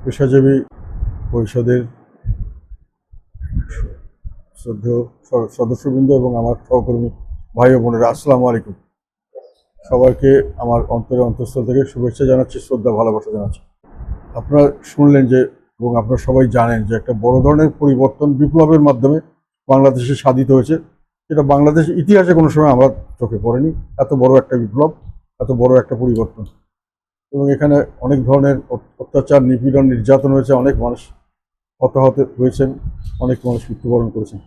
পেশাজীবী পরিষদের শ্রদ্ধেয় সদস্যবৃন্দ এবং আমার সহকর্মী ভাই ও বোনেরা, আসসালামু আলাইকুম। সবাইকে আমার অন্তঃস্থল থেকে শুভেচ্ছা জানাচ্ছি, শ্রদ্ধা ভালোবাসা জানাচ্ছি। আপনারা শুনলেন যে, এবং আপনারা সবাই জানেন যে একটা বড় ধরনের পরিবর্তন বিপ্লবের মাধ্যমে বাংলাদেশে সাধিত হয়েছে, যেটা বাংলাদেশের ইতিহাসে কোনো সময় আমরা চোখে পড়েনি। এত বড় একটা বিপ্লব, এত বড় একটা পরিবর্তন, এবং এখানে অনেক ধরনের অত্যাচার, নিপীড়ন, নির্যাতন হয়েছে, অনেক মানুষ হতাহত হয়েছেন, অনেক মানুষ মৃত্যুবরণ করেছেন।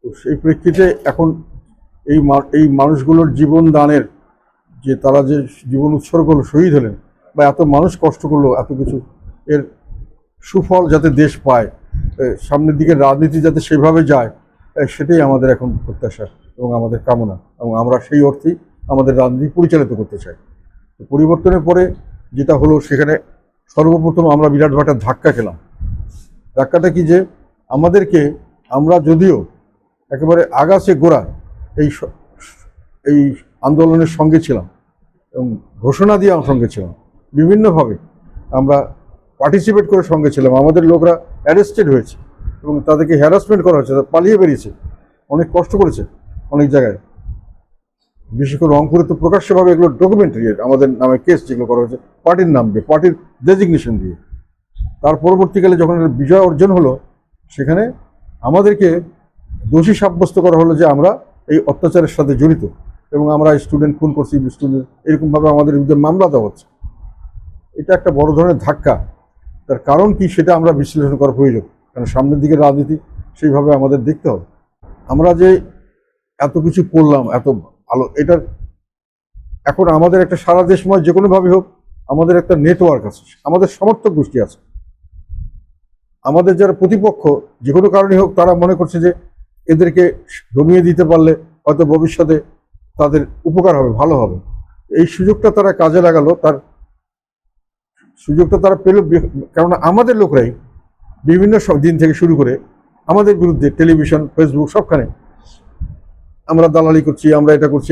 তো সেই প্রেক্ষিতে এখন এই মানুষগুলোর জীবন দানের, যে তারা যে জীবন উৎসর্গ করলো, শহীদ হলেন, বা এত মানুষ কষ্ট করলো, এত কিছু, এর সুফল যাতে দেশ পায়, সামনের দিকে রাজনীতি যাতে সেভাবে যায়, সেটাই আমাদের এখন প্রত্যাশা এবং আমাদের কামনা, এবং আমরা সেই অর্থেই আমাদের রাজনীতি পরিচালিত করতে চাই। পরিবর্তনের পরে যেটা হলো, সেখানে সর্বপ্রথম আমরা বিরাট একটা ধাক্কা খেলাম। ধাক্কাটা কি, যে আমরা যদিও একেবারে আগাছে গোড়া এই আন্দোলনের সঙ্গে ছিলাম এবং ঘোষণা দিয়ে আমার সঙ্গে ছিলাম, বিভিন্নভাবে আমরা পার্টিসিপেট করে সঙ্গে ছিলাম। আমাদের লোকরা অ্যারেস্টেড হয়েছে এবং তাদেরকে হ্যারাসমেন্ট করা হয়েছে, তারা পালিয়ে বেরিয়েছে, অনেক কষ্ট করেছে অনেক জায়গায়। বিশেষ করে রংপুরে তো প্রকাশ্যভাবে এগুলো ডকুমেন্টারি, আমাদের নামে কেস যেগুলো করা হয়েছে পার্টির নাম দিয়ে, পার্টির ডেজিগনেশন দিয়ে। তার পরবর্তীকালে যখন বিজয় অর্জন হলো, সেখানে আমাদেরকে দোষী সাব্যস্ত করা হলো যে আমরা এই অত্যাচারের সাথে জড়িত, এবং আমরা স্টুডেন্ট খুন করছি, স্টুডেন্ট এরকমভাবে আমাদের বিরুদ্ধে মামলা দেওয়া হচ্ছে। এটা একটা বড় ধরনের ধাক্কা। তার কারণ কি, সেটা আমরা বিশ্লেষণ করা প্রয়োজন, কারণ সামনের দিকে রাজনীতি সেইভাবে আমাদের দেখতে হবে। আমরা যে এত কিছু করলাম, এত ভালো, এটার এখন আমাদের একটা সারা দেশময় যে কোনোভাবে হোক, আমাদের একটা নেটওয়ার্ক আছে, আমাদের সমর্থক গোষ্ঠী আছে। আমাদের যারা প্রতিপক্ষ যে কোনো কারণে হোক, তারা মনে করছে যে এদেরকে দমিয়ে দিতে পারলে হয়তো ভবিষ্যতে তাদের উপকার হবে, ভালো হবে। এই সুযোগটা তারা কাজে লাগালো, তার সুযোগটা তারা পেল, কারণ আমাদের লোকরাই বিভিন্ন দিন থেকে শুরু করে আমাদের বিরুদ্ধে টেলিভিশন, ফেসবুক, সবখানে আমরা দালালি করছি, আমরা এটা করছি,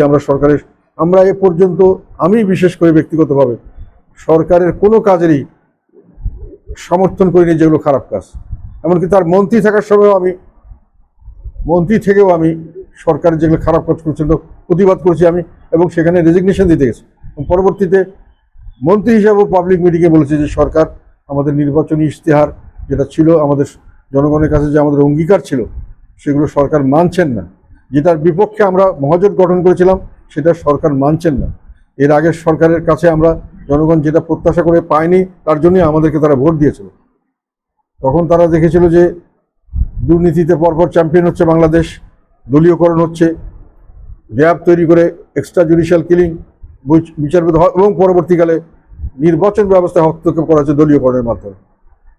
আমরা এ পর্যন্ত, আমি বিশেষ করে ব্যক্তিগতভাবে সরকারের কোনো কাজেরই সমর্থন করিনি যেগুলো খারাপ কাজ। এমনকি তার মন্ত্রী থাকার সময়ও মন্ত্রী থেকেও আমি সরকারের যেগুলো খারাপ কাজ করছিল প্রতিবাদ করেছি আমি, এবং সেখানে রেজিগনেশন দিতে গেছি। পরবর্তীতে মন্ত্রী হিসাবেও পাবলিক মিটিংয়ে বলেছে যে সরকার আমাদের নির্বাচনী ইশতেহার যেটা ছিল, আমাদের জনগণের কাছে যে আমাদের অঙ্গীকার ছিল, সেগুলো সরকার মানছেন না। যেটার বিপক্ষে আমরা মহাজোট গঠন করেছিলাম, সেটা সরকার মানছেন না। এর আগের সরকারের কাছে আমরা জনগণ যেটা প্রত্যাশা করে পায়নি, তার জন্যই আমাদেরকে তারা ভোট দিয়েছিল। তখন তারা দেখেছিল যে দুর্নীতিতে পরপর চ্যাম্পিয়ন হচ্ছে বাংলাদেশ, দলীয়করণ হচ্ছে, র্যাব তৈরি করে এক্সট্রা জুডিশিয়াল কিলিং, বিচারবিদ, এবং পরবর্তীকালে নির্বাচন ব্যবস্থায় হস্তক্ষেপ করা হচ্ছে দলীয়করণের মাধ্যমে।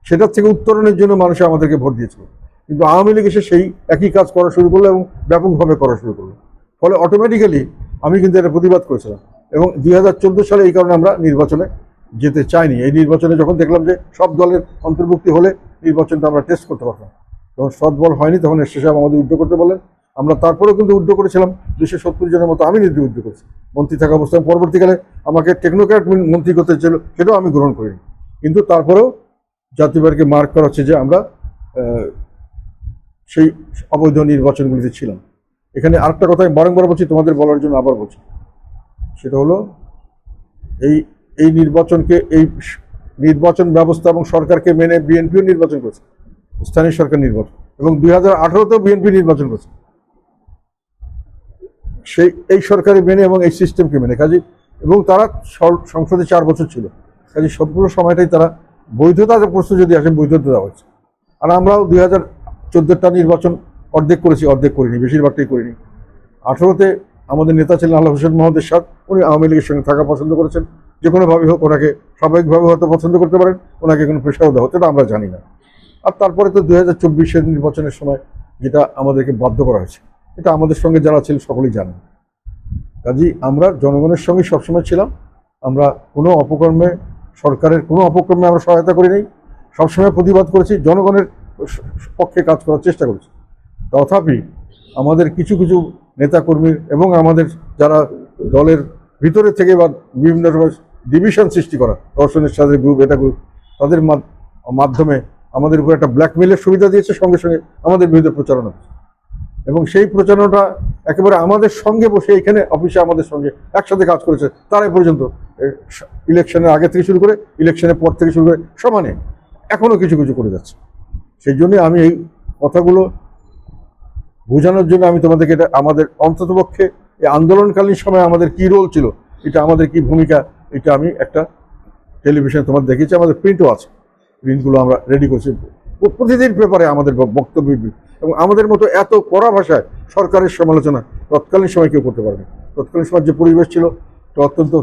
সেটার থেকে উত্তরণের জন্য মানুষ আমাদেরকে ভোট দিয়েছিল। কিন্তু আওয়ামী লীগ এসে সেই একই কাজ করা শুরু করলো এবং ব্যাপকভাবে করা শুরু করলো। ফলে অটোমেটিক্যালি আমি কিন্তু এটা প্রতিবাদ করেছিলাম, এবং 2014 সালে এই কারণে আমরা নির্বাচনে যেতে চাইনি। এই নির্বাচনে যখন দেখলাম যে সব দলের অন্তর্ভুক্তি হলে নির্বাচনটা আমরা টেস্ট করতে পারতাম, যখন সৎ বল হয়নি, তখন এসে সাহেব আমাদের উদ্যোগ করতে বলেন। আমরা তারপরেও কিন্তু উদ্যোগ করেছিলাম, 270 জনের মতো আমি নিজে উদ্যোগ করেছি মন্ত্রী থাকা অবস্থায়। পরবর্তীকালে আমাকে টেকনোক্র্যাট মন্ত্রী করতে ছিল, সেটাও আমি গ্রহণ করিনি। কিন্তু তারপরেও জাতীয়বারকে মার্ক করা হচ্ছে যে আমরা সেই অবৈধ নির্বাচনগুলিতে ছিলাম। এখানে আরেকটা কথা আমি বারংবার বলছি, তোমাদের বলার জন্য আবার বলছি, সেটা হলো এই নির্বাচন ব্যবস্থা এবং সরকারকে মেনে বিএনপিও নির্বাচন করেছে, স্থানীয় সরকার নির্বাচন, এবং 2018তেও বিএনপি নির্বাচন করেছে এই সরকারি মেনে এবং এই সিস্টেমকে মেনে। কাজে, এবং তারা সংসদে 4 বছর ছিল, কাজে সম্পূর্ণ সময়টাই তারা বৈধতার প্রশ্ন যদি আসে, বৈধতা দেওয়া হচ্ছে। আর আমরাও 2014টা নির্বাচন অর্ধেক করেছি, অর্ধেক করিনি, বেশিরভাগটাই করিনি। 18তে আমাদের নেতা ছিলেন আল্লাহ হোসেন মোহাম্মদ এরশাদ, উনি আওয়ামী লীগের সঙ্গে থাকা পছন্দ করেছেন। যে কোনোভাবে হোক, ওনাকে স্বাভাবিকভাবে হয়তো পছন্দ করতে পারেন, ওনাকে কোনো প্রেশারও দেওয়া হতো, এটা আমরা জানি না। আর তারপরে তো 2024-এর নির্বাচনের সময় যেটা আমাদেরকে বাধ্য করা হয়েছে, এটা আমাদের সঙ্গে যারা ছিল সকলেই জানেন। কাজেই আমরা জনগণের সঙ্গে সবসময় ছিলাম। আমরা কোনো অপকর্মে, সরকারের কোনো অপকর্মে আমরা সহায়তা করি নাই, সবসময় প্রতিবাদ করেছি, জনগণের পক্ষে কাজ করার চেষ্টা করেছি। তথাপি আমাদের কিছু কিছু নেতাকর্মীর এবং আমাদের যারা দলের ভিতরে থেকে বা বিভিন্ন রকমের ডিভিশন সৃষ্টি করা, দর্শনের সাথে গ্রুপ, এটা গ্রুপ, তাদের মাধ্যমে আমাদের উপর একটা ব্ল্যাকমেলের সুবিধা দিয়েছে, সঙ্গে সঙ্গে আমাদের বিরুদ্ধে প্রচারণা, এবং সেই প্রচারণাটা একেবারে আমাদের সঙ্গে বসে এখানে অফিসে আমাদের সঙ্গে একসাথে কাজ করেছে তারাই পর্যন্ত, ইলেকশনের আগে থেকে শুরু করে ইলেকশনের পর থেকে শুরু করে সমানে এখনো কিছু কিছু করে যাচ্ছে। সেই জন্য আমি এই কথাগুলো বোঝানোর জন্য আমি তোমাদেরকে, এটা আমাদের অন্ততপক্ষে এই আন্দোলনকালীন সময় আমাদের কি রোল ছিল, এটা আমাদের কি ভূমিকা, এটা আমি একটা টেলিভিশনে তোমার দেখেছি, আমাদের প্রিন্টও আছে, প্রিন্টগুলো আমরা রেডি করছি। প্রতিদিন পেপারে আমাদের বক্তব্য, এবং আমাদের মতো এত কড়া ভাষায় সরকারের সমালোচনা তৎকালীন সময় কেউ করতে পারেনি। তৎকালীন সময় যে পরিবেশ ছিল এটা অত্যন্ত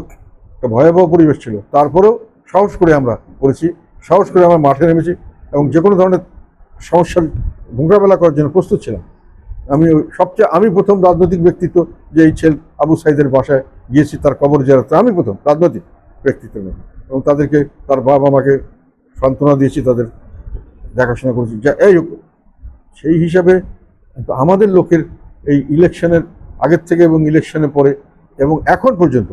একটা ভয়াবহ পরিবেশ ছিল, তারপরেও সাহস করে আমরা করেছি, সাহস করে আমরা মাঠে নেমেছি এবং যে কোনো ধরনের সমস্যার মোকাবেলা করার জন্য প্রস্তুত ছিলাম। আমি প্রথম রাজনৈতিক ব্যক্তিত্ব যে এই আবু সাইদের বাসায় গিয়েছি, তার কবর জিয়ারতে আমি প্রথম রাজনৈতিক ব্যক্তিত্ব নেই, এবং তাদেরকে, তার বাবা মাকে সান্ত্বনা দিয়েছি, তাদের দেখাশোনা করেছি। যা এই সেই হিসাবে আমাদের লোকের এই ইলেকশনের আগের থেকে এবং ইলেকশনের পরে এবং এখন পর্যন্ত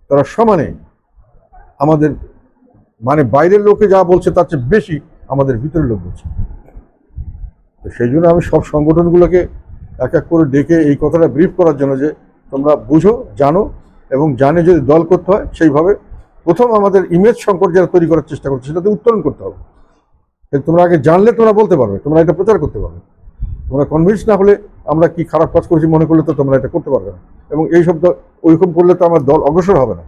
তারা সমানে আমাদের, মানে বাইরের লোকে যা বলছে তার চেয়ে বেশি আমাদের ভিতরের লোক বলছে। তো সেই জন্য আমি সব সংগঠনগুলোকে এক এক করে ডেকে এই কথাটা ব্রিফ করার জন্য যে তোমরা বুঝো, জানো, এবং জানে যদি দল করতে হয় সেইভাবে প্রথম আমাদের ইমেজ সংকট যারা তৈরি করার চেষ্টা করছে সেটাতে উত্তরণ করতে হবে। তোমরা আগে জানলে তোমরা বলতে পারবে, তোমরা এটা প্রচার করতে পারবে। তোমরা কনভিন্স না হলে, আমরা কি খারাপ কাজ করেছি মনে করলে তো তোমরা এটা করতে পারবে না, এবং এই শব্দ ওইরকম করলে তো আমার দল অগ্রসর হবে না।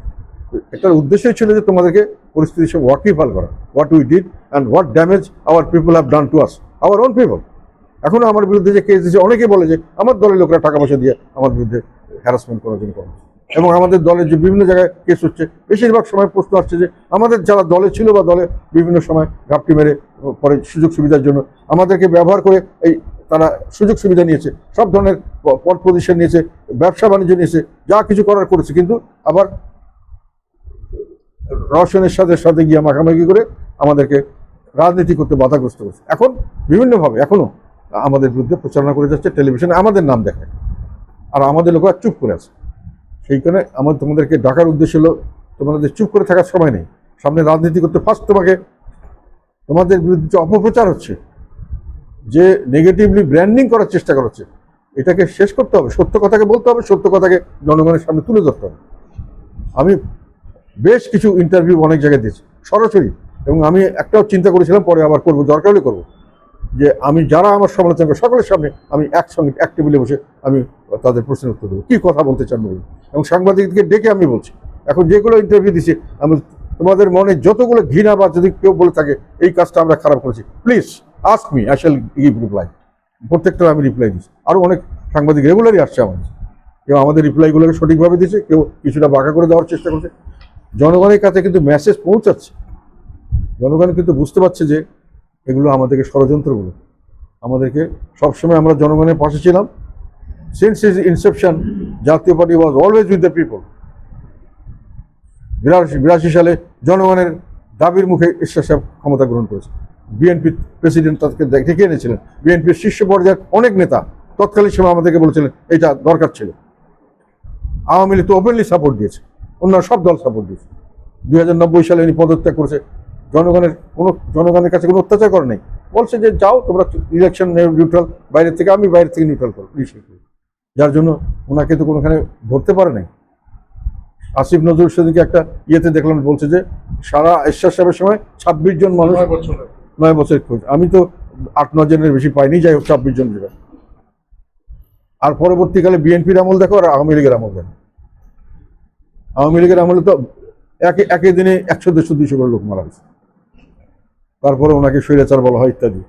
এটার উদ্দেশ্যই ছিল যে তোমাদেরকে পরিস্থিতির সব ওয়াকিফাল করা, what we did and what damage hour people have done to us, our own people. এখনো আমার বিরুদ্ধে যে কেস দিয়েছে, অনেকেই বলে যে আমার দলের লোকেরা টাকা পয়সা দিয়ে আমার বিরুদ্ধে হ্যারাসমেন্ট করার জন্য করে, এবং আমাদের দলের যে বিভিন্ন জায়গায় কেস হচ্ছে, বেশিরভাগ সময় প্রশ্ন আসছে যে আমাদের যারা দলে ছিল বা দলে বিভিন্ন সময় ঘাপটি মেরে পরে সুযোগ সুবিধার জন্য আমাদেরকে ব্যবহার করে এই তারা সুযোগ সুবিধা নিয়েছে, সব ধরনের পদ পজিশন নিয়েছে, ব্যবসা বাণিজ্য নিয়েছে, যা কিছু করার করেছে, কিন্তু আবার রওশনের সাথে সাথে গিয়ে মাখামাখি করে আমাদেরকে রাজনীতি করতে বাধাগ্রস্ত করছে। এখন বিভিন্নভাবে এখনো আমাদের বিরুদ্ধে প্রচারণা করে যাচ্ছে, টেলিভিশনে আমাদের নাম দেখায়, আর আমাদের লোকেরা চুপ করে আছে। সেই কারণে আমার তোমাদেরকে ডাকার উদ্দেশ্য হলো, তোমাদের চুপ করে থাকার সময় নেই, সামনে রাজনীতি করতে ফার্স্ট তোমাকে, তোমাদের বিরুদ্ধে যে অপপ্রচার হচ্ছে, যে নেগেটিভলি ব্র্যান্ডিং করার চেষ্টা করছে, এটাকে শেষ করতে হবে। সত্য কথাকে বলতে হবে, সত্য কথাকে জনগণের সামনে তুলে ধরতে হবে। আমি বেশ কিছু ইন্টারভিউ অনেক জায়গায় দিয়েছি সরাসরি, এবং আমি একটাও চিন্তা করেছিলাম পরে আবার করবো, দরকার হলে করবো, যে আমি যারা আমার সমালোচনা করে সকলের সামনে আমি একসঙ্গে এক টেবিলে বসে আমি তাদের প্রশ্নের উত্তর দেবো, কী কথা বলতে চান বলুন, এবং সাংবাদিকদেরকে ডেকে আমি বলছি। এখন যেগুলো ইন্টারভিউ দিচ্ছি, আমি তোমাদের মনে যতগুলো ঘৃণা বা যদি কেউ বলে থাকে এই কাজটা আমরা খারাপ করেছি, please ask me, I shall give reply. প্রত্যেকটা আমি রিপ্লাই দিচ্ছি। আরও অনেক সাংবাদিক রেগুলারই আসছে আমাদের, কেউ আমাদের রিপ্লাইগুলোকে সঠিকভাবে দিচ্ছে, কেউ কিছুটা বাঁকা করে দেওয়ার চেষ্টা করছে। জনগণের কাছে কিন্তু মেসেজ পৌঁছাচ্ছে, জনগণ কিন্তু বুঝতে পারছে যে এগুলো আমাদেরকে ষড়যন্ত্রগুলো, আমাদেরকে সবসময় আমরা জনগণের পাশে ছিলাম। সিন্স ইজ ইনসেপশন জাতীয় party was always with the people. 82 সালে জনগণের দাবির মুখে এরশাদ সাহেব ক্ষমতা গ্রহণ করেছে। বিএনপির প্রেসিডেন্ট তাদেরকে ডেকে এনেছিলেন, বিএনপির শীর্ষ পর্যায়ের অনেক নেতা তৎকালীন সময় আমাদেরকে বলেছিলেন এটা দরকার ছিল। আওয়ামী লীগ তো ওপেনলি সাপোর্ট দিয়েছে, অন্যান্য সব দল সাপোর্ট দিয়েছে। 2090 সালে উনি পদত্যাগ করেছে, জনগণের কাছে কোনো অত্যাচার করে নাই, বলছে যে যাও তোমরা ইলেকশন নিউট্রাল, বাইরের থেকে আমি বাইরের থেকে নিউট্রাল করো, যার জন্য ওনাকে তো কোনোখানে ধরতে পারে নাই। আসিফ নজরুল সেদিকে একটা ইয়েতে দেখলাম, বলছে যে সারা এরশাদ সাহেবের সময় 26 জন মানুষ, 9 বছরের খোঁজ, আমি তো 8-9 জনের বেশি পাইনি, যাই হোক 26 জন যেটা। আর পরবর্তীকালে বিএনপির আমল দেখো আর আওয়ামী লীগের আমল দেখো। আওয়ামী লীগের আমলে তো একই দিনে 100-150-200 করে লোক মারা গেছে, তারপরে ওনাকে স্বৈরাচার বলা হয় ইত্যাদি।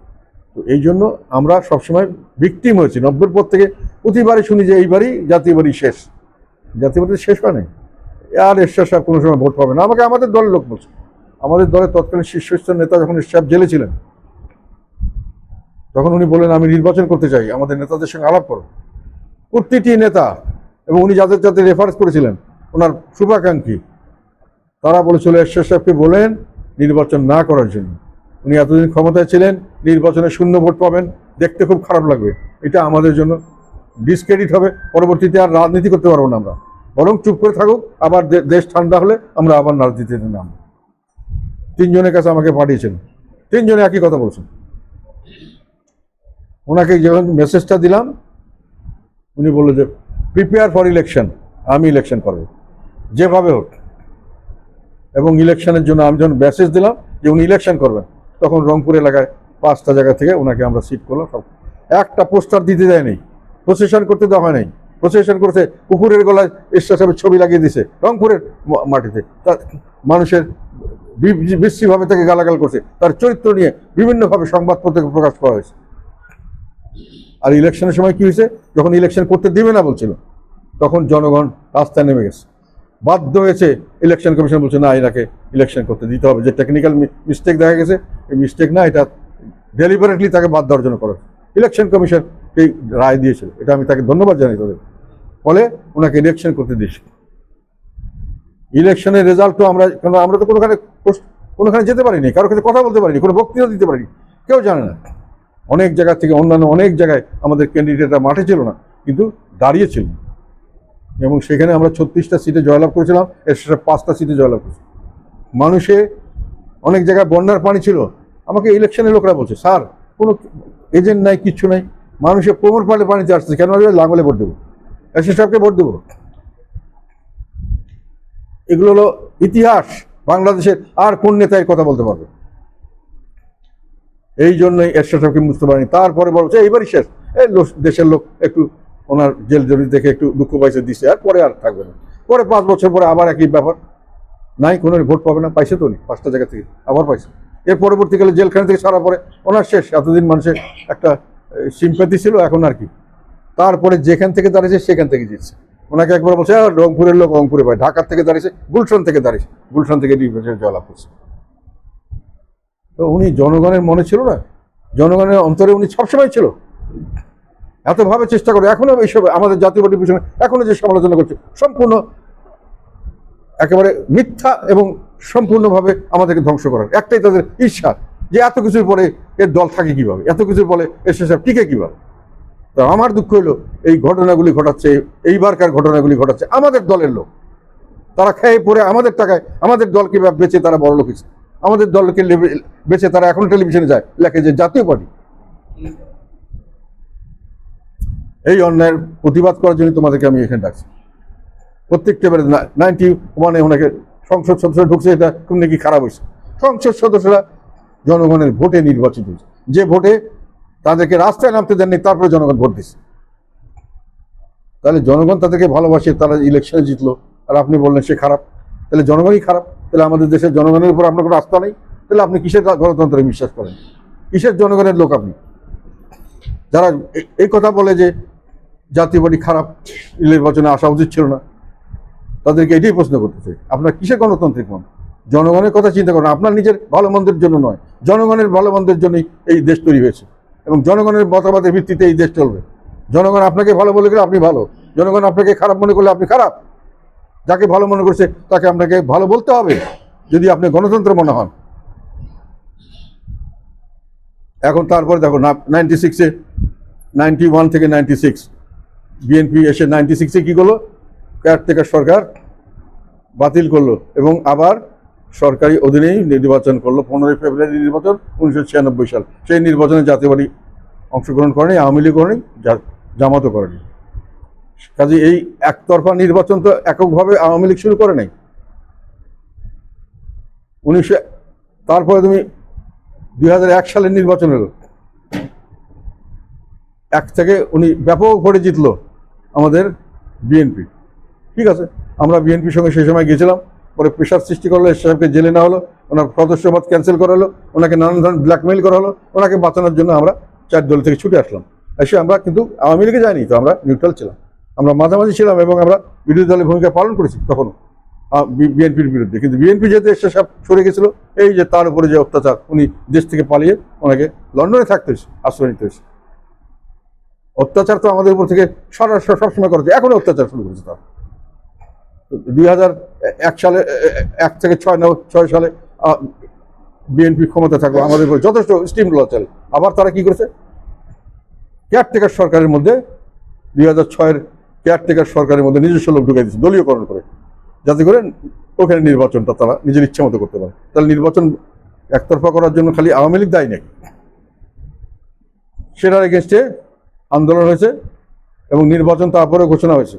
তো এই জন্য আমরা সবসময় ভিকটিম হয়েছি। 90-র পর থেকে প্রতিবারই শুনি যে এইবারই জাতীয় বাড়ি শেষ, জাতীয় বাড়ি শেষ হয় নাই, আর এরশাদ সাহেব কোনো সময় ভোট পাবে না। আমাকে আমাদের দলের লোক বলছে, আমাদের দলের তৎকালীন শীর্ষস্থানীয় নেতা যখন এরশাদ সাহেব জেলে ছিলেন, তখন উনি বললেন আমি নির্বাচন করতে চাই, আমাদের নেতাদের সঙ্গে আলাপ করো। প্রতিটি নেতা এবং উনি যাদের যাদের রেফারেন্স করেছিলেন ওনার শুভাকাঙ্ক্ষী, তারা বলেছিল এরশাদ সাহেবকে বলেন নির্বাচন না করার জন্য। উনি এতদিন ক্ষমতায় ছিলেন, নির্বাচনে 0 ভোট পাবেন, দেখতে খুব খারাপ লাগবে, এটা আমাদের জন্য ডিসক্রেডিট হবে, পরবর্তীতে আর রাজনীতি করতে পারবো না আমরা, বরং চুপ করে থাকুক, আবার দেশ ঠান্ডা হলে আমরা আবার রাজনীতিতে নামব। 3 জনের কাছে আমাকে পাঠিয়েছেন। তিনজনে একই কথা বলছেন। ওনাকে যখন মেসেজটা দিলাম, উনি বললো যে প্রিপেয়ার ফর ইলেকশন, আমি ইলেকশন করবো যেভাবে হোক। এবং ইলেকশনের জন্য আমি যখন মেসেজ দিলাম যে উনি ইলেকশন করবেন, তখন রংপুর এলাকায় 5টা জায়গা থেকে ওনাকে আমরা সিট করলাম। সব একটা পোস্টার দিতে দেয়নি, প্রসেশন করতে দেওয়া হয় নাই। প্রসেশন করতে কুকুরের গলায় এরশাদ সাহেবের ছবি লাগিয়ে দিছে রংপুরের মাটিতে। তার মানুষের বিশ্রীভাবে তাকে গালাগাল করছে, তার চরিত্র নিয়ে বিভিন্নভাবে সংবাদপত্রে প্রকাশ করা হয়েছে। আর ইলেকশনের সময় কি হয়েছে, যখন ইলেকশন করতে দিবে না বলছিল, তখন জনগণ রাস্তায় নেমে গেছে, বাধ্য হয়েছে। ইলেকশন কমিশন বলছে না, এনাকে ইলেকশন করতে দিতে হবে। যে টেকনিক্যাল মিস্টেক দেখা গেছে, এই মিস্টেক না, এটা ডেলিবারেটলি তাকে বাধ্য অর্জন করা। ইলেকশন কমিশন এই রায় দিয়েছিল, এটা আমি তাকে ধন্যবাদ জানাই তাদের। ফলে ওনাকে ইলেকশন করতে দিয়েছি। ইলেকশনের রেজাল্ট তো আমরা তো কোনোখানে যেতে পারিনি, কারোর কাছে কথা বলতে পারিনি, কোনো বক্তৃতা দিতে পারিনি, কেউ জানে না। অনেক জায়গা থেকে অন্যান্য অনেক জায়গায় আমাদের ক্যান্ডিডেটরা মাঠে ছিল না, কিন্তু দাঁড়িয়েছিল। এবং সেখানে আমরা 36টা সিটে জয়লাভ করেছিলাম, এর শেষে 5টা সিটে জয়লাভ করেছি। মানুষে অনেক জায়গায় বন্যার পানি ছিল। আমাকে ইলেকশনের লোকরা বলছে, স্যার কোনো এজেন্ট নাই, কিচ্ছু নাই, মানুষের কোমর পালে পানিতে আসছে, কেন লাঙ্গলে ভোট দেবো, এরশাদ সাহেবকে ভোট দেবো। এগুলো হলো ইতিহাস। বাংলাদেশের আর কোন নেতাই কথা বলতে পারবে? এই জন্যই এরশাদ সাহেবকে বুঝতে পারেনি। তারপরে বলছে এইবারই শেষ। এই দেশের লোক একটু ওনার জেল জড়ি দেখে একটু দুঃখ পাইছে, দিছে, আর পরে আর থাকবে না। পরে 5 বছর পরে আবার একই ব্যাপার, নাই কোনো ভোট পাবে না। পাইছে তো উনি 5টা জায়গা থেকে আবার পাইছে। এর পরবর্তীকালে জেলখানা থেকে ছাড়া পরে ওনার শেষ। এতদিন মানুষের একটা সিম্প্যাথি ছিল, এখন আর কি। তারপরে যেখান থেকে দাঁড়িয়েছে সেখান থেকে জিতছে। ওনাকে একবার বলছে রংপুরের লোক রংপুরে পায়, ঢাকার থেকে দাঁড়িয়েছে, গুলশান থেকে দাঁড়িয়েছে, গুলশান থেকে নির্বাচনে জয়লাভ করছে। তো উনি জনগণের মনে ছিল না, জনগণের অন্তরে উনি সবসময় ছিল। এতভাবে চেষ্টা করে এখনো এইসব আমাদের জাতীয় পার্টির পিছনে এখনো যে সমালোচনা করছে, সম্পূর্ণ একেবারে মিথ্যা এবং সম্পূর্ণভাবে আমাদেরকে ধ্বংস করার একটাই তাদের ঈর্ষা, যে এত কিছুর পরে এর দল থাকে কিভাবে, এত কিছুর পরে এর সেসব টিকে কিভাবে। তো আমার দুঃখ হলো এই ঘটনাগুলি ঘটাচ্ছে, এইবারকার ঘটনাগুলি ঘটাচ্ছে আমাদের দলের লোক। তারা খেয়ে পড়ে আমাদের টাকায় আমাদের দলকে বেচে তারা বড় লোক হয়েছে, আমাদের দলকে বেচে তারা এখন টেলিভিশনে যায়, লেখে যে জাতীয় পার্টি। এই অন্যায়ের প্রতিবাদ করার জন্য তোমাদেরকে আমি এখানে ডাকছি। প্রত্যেকটা 91 ওনাকে সংসদ সদস্য ঢুকছে, এটা কোন নাকি খারাপ হয়েছে। সংসদ সদস্যরা জনগণের ভোটে নির্বাচিত হয়েছে, যে ভোটে তাদেরকে রাস্তায় নামতে দেননি, তারপরে জনগণ ভোট দিচ্ছে। তাহলে জনগণ তাদেরকে ভালোবাসে, তারা ইলেকশনে জিতলো, আর আপনি বললেন সে খারাপ। তাহলে জনগণই খারাপ? তাহলে আমাদের দেশের জনগণের উপর আপনার কোনো আস্থা নেই? তাহলে আপনি কিসের গণতন্ত্রে বিশ্বাস করেন? কিসের জনগণের লোক আপনি? যারা এই কথা বলে যে জাতীয় পার্টি খারাপ, নির্বাচনে আসা উচিত ছিল না, তাদেরকে এটাই প্রশ্ন করতেছে, আপনার কিসের গণতান্ত্রিক মন? জনগণের কথা চিন্তা করেন, আপনার নিজের ভালো মন্দের জন্য নয়, জনগণের ভালো মন্দের জন্যই এই দেশ তৈরি হয়েছে, এবং জনগণের মতামতের ভিত্তিতে এই দেশ চলবে। জনগণ আপনাকে ভালো বলে গেলে আপনি ভালো, জনগণ আপনাকে খারাপ মনে করলে আপনি খারাপ। যাকে ভালো মনে করছে তাকে আপনাকে ভালো বলতে হবে, যদি আপনি গণতন্ত্র মনে হন। এখন তারপরে দেখো 96-এ 91 থেকে 96 বিএনপি এসে 96-এ কি করলো, কেয়ারটেকার সরকার বাতিল করলো এবং আবার সরকারি অধীনেই নির্বাচন করলো। 15 ফেব্রুয়ারি নির্বাচন 1996 সাল। সেই নির্বাচনে জাতীয় পার্টি অংশগ্রহণ করেনি, আওয়ামী লীগ করেনি, জামাতও করেনি। কাজে এই একতরফা নির্বাচন তো এককভাবে আওয়ামী লীগ শুরু করে নাই। তারপরে তুমি 2001 সালের নির্বাচন হলো, 1 থেকে উনি ব্যাপক ভোটে জিতলো আমাদের বিএনপি। ঠিক আছে, আমরা বিএনপির সঙ্গে সেই সময় গেছিলাম, পরে প্রেশার সৃষ্টি করলো, এর সাহেবকে জেলে নেওয়া হলো, ওনার সদস্যপদ ক্যান্সেল করা হলো, ওনাকে নানান ধরনের ব্ল্যাকমেইল করা হলো। ওনাকে বাঁচানোর জন্য আমরা 4 দল থেকে ছুটে আসলাম। এসে আমরা কিন্তু আওয়ামী লীগে যাইনি, তো আমরা নিউট্রাল ছিলাম, আমরা মাঝামাঝি ছিলাম, এবং আমরা বিরোধী দলের ভূমিকা পালন করেছি তখনও বিএনপির বিরুদ্ধে। কিন্তু বিএনপি যেহেতু এর সাহেব সরে গেছিল, এই যে তার উপরে যে অত্যাচার, উনি দেশ থেকে পালিয়ে ওনাকে লন্ডনে থাকতে হয়েছে, আশ্রয় নিতে হয়েছে। অত্যাচার তো আমাদের উপর থেকে সবসময় করেছে, এখনো অত্যাচার শুরু করেছে তার। 2001 সালে 1 থেকে 6 সালে বিএনপি ক্ষমতা থাকলো, আমাদের উপর যথেষ্ট স্টিম ল চলে। আবার তারা কি করেছে, কেয়ারটেকার সরকারের মধ্যে 2006-এর কেয়ারটেকার সরকারের মধ্যে নিজস্ব লোক ঢুকাই দিচ্ছে, দলীয়করণ করে, যাতে করে ওখানে নির্বাচনটা তারা নিজের ইচ্ছা মতো করতে পারে। তাহলে নির্বাচন একতরফা করার জন্য খালি আওয়ামী লীগ দায়ী নাকি? সেটার এগেনস্টে আন্দোলন হয়েছে এবং নির্বাচন তারপরে ঘোষণা হয়েছে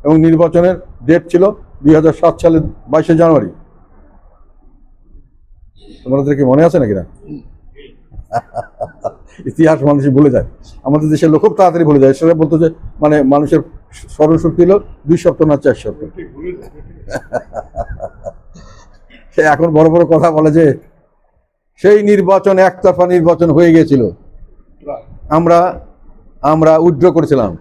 এবং নির্বাচনের ডেট ছিল 2007 সালের 22শে জানুয়ারি। তোমাদের কি মনে আছে নাকি না? ইতিহাস মানুষ ভুলে যায়, আমাদের দেশের লোক খুব তাড়াতাড়ি ভুলে যায়। সেটা বলতো যে মানে মানুষের স্মরণশক্তি হলো 2 সপ্তাহ না 4 সপ্তাহ। সে এখন বড় বড় কথা বলে যে সেই নির্বাচন একতরফা নির্বাচন হয়ে গিয়েছিল, আমরা আমরা উইথড্র করেছিলাম।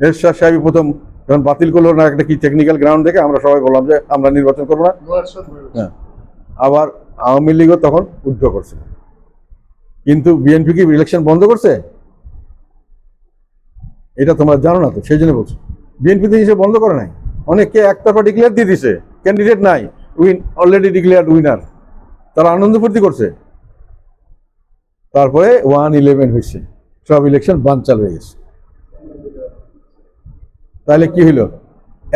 এরশাদ সাহেব প্রথম যখন বাতিল করলো না একটা কি টেকনিক্যাল গ্রাউন্ড দেখে, আমরা সবাই বললাম যে আমরা নির্বাচন করবো না। হ্যাঁ, আবার আওয়ামী লীগও তখন উইথড্র করছিল, কিন্তু বিএনপি কি ইলেকশন বন্ধ করছে? এটা তোমরা জানো না তো, সেই জন্য বলছো। বিএনপি তো হিসেবে বন্ধ করে নাই, অনেককে একতরফা ডিক্লেয়ার দিয়ে দিছে, ক্যান্ডিডেট নাই, অলরেডি ডিক্লেয়ার্ড উইনার, তারা আনন্দ ফুর্তি করছে। তারপরে 1-11 হয়েছে, সব ইলেকশন বানচাল হয়ে গেছে। তাহলে কি হইল?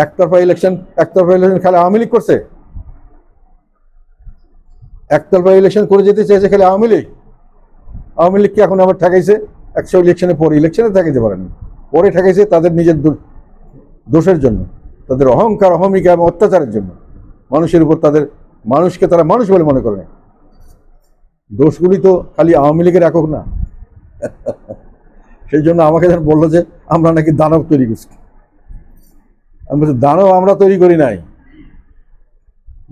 একতরফা ইলেকশন খালি আওয়ামী লীগ করছে, একতরফা ইলেকশন করে যেতে চেয়েছে খালি আওয়ামী লীগ। আওয়ামী লীগকে এখন আবার ঠেকাইছে 100 ইলেকশনে পরে, ইলেকশনে ঠেকাইতে পারেনি, পরে ঠেকাইছে তাদের নিজের দোষের জন্য, তাদের অহংকার অহমিকা এবং অত্যাচারের জন্য মানুষের উপর, তাদের মানুষকে তারা মানুষ বলে মনে করে না। দোষগুলি তো খালি আওয়ামী লীগের একক না। সেই জন্য আমাকে যখন বললো যে আমরা নাকি দানব তৈরি করছি, আমি বলছি দানব আমরা তৈরি করি নাই,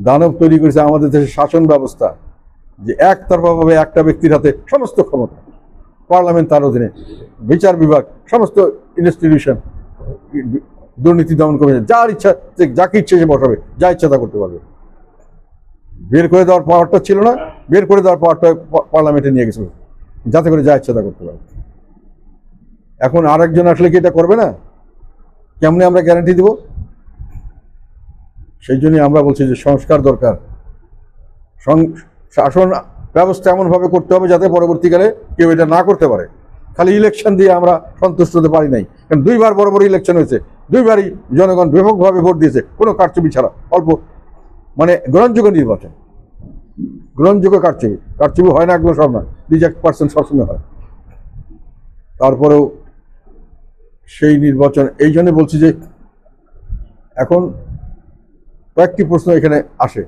দানব তৈরি করেছে আমাদের দেশের শাসন ব্যবস্থা, যে একতরফাভাবে একটা ব্যক্তির হাতে সমস্ত ক্ষমতা, পার্লামেন্ট তার অধীনে, বিচার বিভাগ, সমস্ত ইনস্টিটিউশন, দুর্নীতি দমন কমিশন, যার ইচ্ছা যাকে ইচ্ছে সে বসাবে, যা ইচ্ছা তা করতে পারবে। বের করে দেওয়ার পাওয়ারটা ছিল না, বের করে দেওয়ার পাওয়ারটা পার্লামেন্টে নিয়ে গেছিল, যাতে করে যা ইচ্ছা তা করতে পারবে। এখন আরেকজন আসলে কি এটা করবে না? কেমনে আমরা গ্যারান্টি দেব? সেই জন্যই আমরা বলছি যে সংস্কার দরকার, শাসন ব্যবস্থা এমনভাবে করতে হবে যাতে পরবর্তীকালে কেউ এটা না করতে পারে। খালি ইলেকশন দিয়ে আমরা সন্তুষ্ট হতে পারি নাই, কারণ 2 বার বড় বড় ইলেকশন হয়েছে, 2 বারই জনগণ ব্যাপকভাবে ভোট দিয়েছে, কোনো কারচুপি ছাড়া, অল্প মানে গ্রহণযোগ্য নির্বাচন, গ্রহণযোগ্য কারচুপি হয় না, এগুলো সব না, 2% সবসময় হয়। তারপরেও সেই নির্বাচন, এই জন্য বলছি যে এখন কয়েকটি প্রশ্ন এখানে আসে,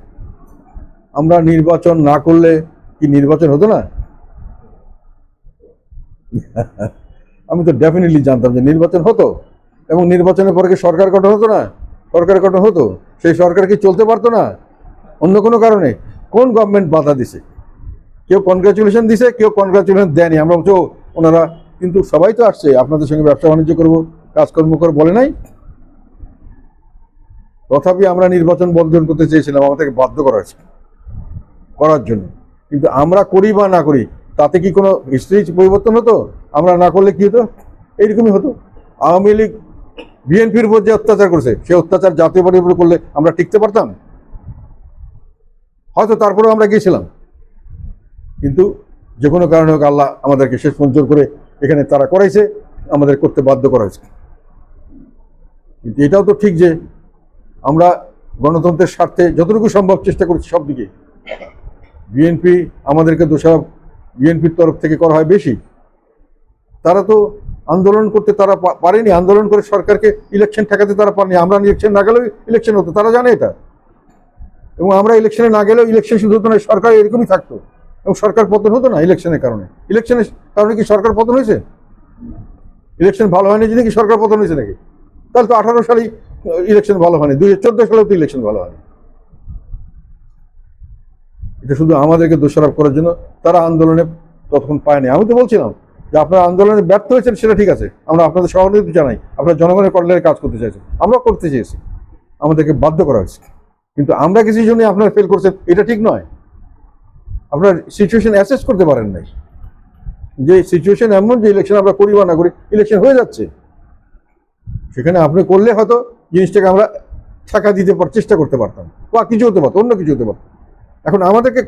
আমরা নির্বাচন না করলে কি নির্বাচন হতো না? আমি তো ডেফিনেটলি জানতাম যে নির্বাচন হতো, এবং নির্বাচনের পরে কি সরকার গঠন হতো না? সরকার গঠন হতো, সেই সরকার কি চলতে পারতো না অন্য কোনো কারণে? কোন গভর্নমেন্ট বাধা দিছে? কেউ কনগ্রাচুলেশন দিছে, কেউ কনগ্রাচুলেশন দেয়নি, আমরা বলছো ওনারা, কিন্তু সবাই তো আসছে আপনাদের সঙ্গে ব্যবসা বাণিজ্য করবো, কাজকর্ম করে, বলে নাই? তথাপি আমরা নির্বাচন বর্জন করতে চেয়েছিলাম, আমাদেরকে বাধ্য করা হয়েছে করার জন্য। কিন্তু আমরা করি বা না করি তাতে কি কোনো হিস্ট্রি পরিবর্তন হতো? আমরা না করলে কি হতো? এইরকমই হতো। আওয়ামী লীগ বিএনপির উপর যে অত্যাচার করছে, সে অত্যাচার জাতীয় পার্টির উপর করলে আমরা টিকতে পারতাম? হয়তো তারপরেও আমরা গিয়েছিলাম, কিন্তু যে কোনো কারণে হোক আল্লাহ আমাদেরকে শেষ পর্যন্ত করে এখানে তারা করাইছে, আমাদের করতে বাধ্য করা হয়েছে। কিন্তু এটাও তো ঠিক যে আমরা গণতন্ত্রের স্বার্থে যতটুকু সম্ভব চেষ্টা করছি সব দিকে। বিএনপি আমাদেরকে দোষারোপ বিএনপির তরফ থেকে করা হয় বেশি, তারা তো আন্দোলন করতে তারা পারেনি, আন্দোলন করে সরকারকে ইলেকশন ঠেকাতে তারা পারেনি। আমরা ইলেকশন না গেলেও ইলেকশন হতো, তারা জানে এটা, এবং আমরা ইলেকশনে না গেলেও ইলেকশন শুধু হতো না, সরকার এরকমই থাকতো এবং সরকার পতন হতো না ইলেকশনের কারণে। ইলেকশনের কারণে কি সরকার পতন হয়েছে? ইলেকশন ভালো হয়নি যদি কি সরকার পতন হয়েছে নাকি? তাহলে তো 18 সালেই ইলেকশন ভালো হয়নি, 2014 সালেও তো ইলেকশন ভালো হয়নি। এটা শুধু আমাদেরকে দোষারোপ করার জন্য, তারা আন্দোলনে তখন পায়নি। আমি তো বলছিলাম যে আপনারা আন্দোলনে ব্যর্থ হয়েছেন, সেটা ঠিক আছে, আমরা আপনাদের সহযোগিতা জানাই, আপনারা জনগণের কল্যাণে কাজ করতে চাইছেন, আমরা করতে চেয়েছি, আমাদেরকে বাধ্য করা হয়েছে। কিন্তু আমরা কিছু জন্য আপনারা ফেল করছেন, এটা ঠিক নয়। আপনার সিচুয়েশন অ্যাসেস করতে পারেন নাই, যে সিচুয়েশন এমন যে ইলেকশন আমরা করি বা না করি, ইলেকশন হয়ে যাচ্ছে, সেখানে আপনি করলে হয়তো জিনিসটাকে আমরা ঠেকা দিতে চেষ্টা করতে পারতাম, বা কিছু হতে পারতো, অন্য কিছু হতে পারতো। এখন আমাদেরকে